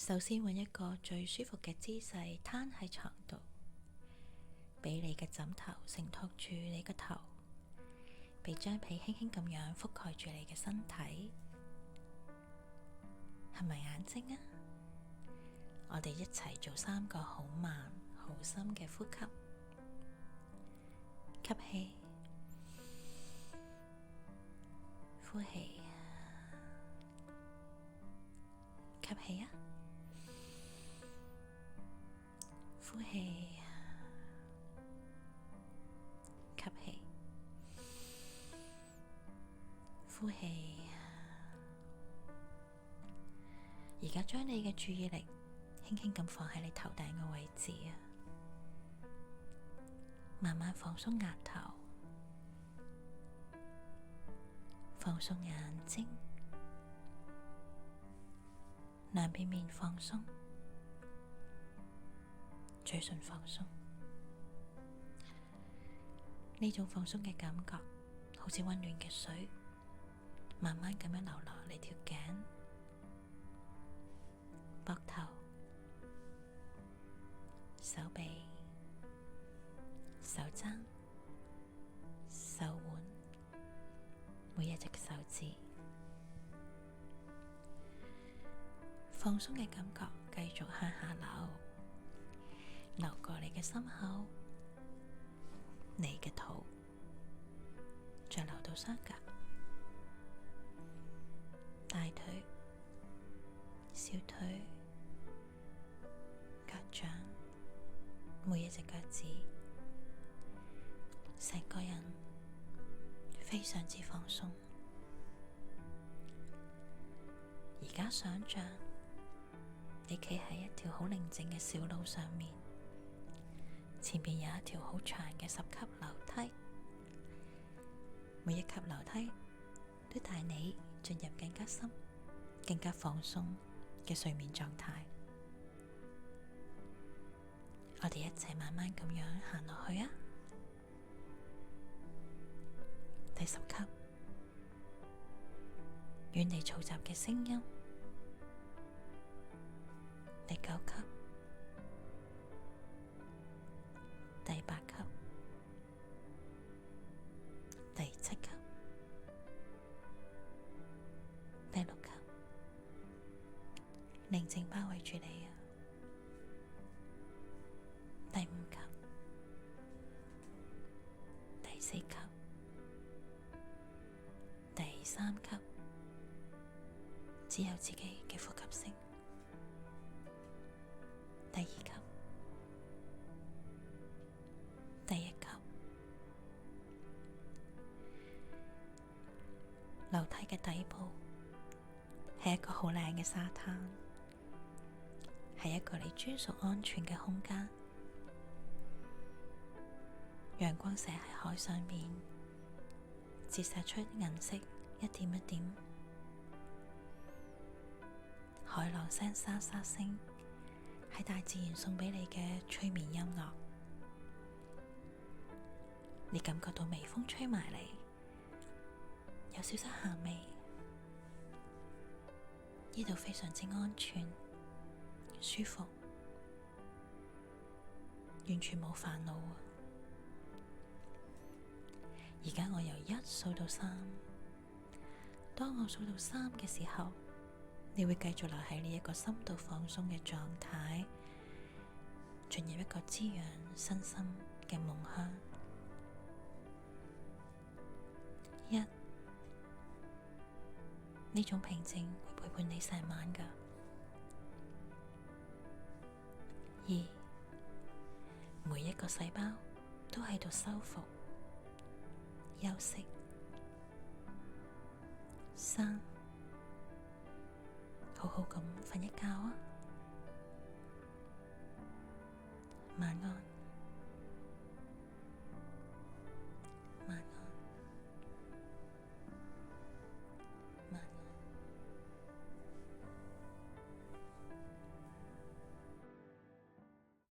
首先揾一個最舒服嘅姿勢，攤喺床度，俾你嘅枕頭承托住你個頭，俾張被輕輕咁樣覆蓋住你嘅身體。合埋眼睛啊！我哋一齊做3個好慢、好深嘅呼吸。吸氣，呼氣，吸氣啊！呼氣，吸氣，呼氣。而家將你嘅注意力輕輕咁放喺你頭頂嘅位置啊，慢慢放鬆額頭，放鬆眼睛，兩邊面放鬆，嘴唇放鬆。呢種放鬆嘅感覺好似溫暖嘅水，慢慢咁樣流落你條頸、膊頭、手臂、手踭、手腕，每一隻手指。放鬆嘅感覺繼續向下流過你嘅心口、你嘅肚，再流到雙腳、大腿、小腿、腳掌，每一隻腳趾，成個人非常之放鬆。而家想象你企喺一條好寧靜嘅小路上面，前面有一條好長嘅10級樓梯，每一級樓梯都帶你進入更加深、更加放鬆嘅睡眠狀態。我哋一齊慢慢咁樣行落去啊！第10級，遠離嘈雜嘅聲音。第9級，第8級，第7級，第6級，寧靜包圍住你啊！第5級，第4級，第3級，只有自己嘅呼吸聲。第2級，第1級，樓梯嘅底部係一個好靚嘅沙灘，係一個你專屬安全嘅空間。陽光射喺海上面，折射出銀色一點一點，海浪聲、沙沙聲，係大自然送俾你嘅催眠音樂。你感覺到微風吹埋嚟，有少少鹹味。呢度非常之安全、舒服，完全冇煩惱。而家我由1數到3，當我數到3嘅時候，你會繼續留喺呢一個深度放鬆嘅狀態，進入一個滋養身心嘅夢鄉。1，呢種平靜會陪伴你成晚㗎。2，每一個細胞都喺度修復、休息。3，好好咁瞓一覺啊，晚安。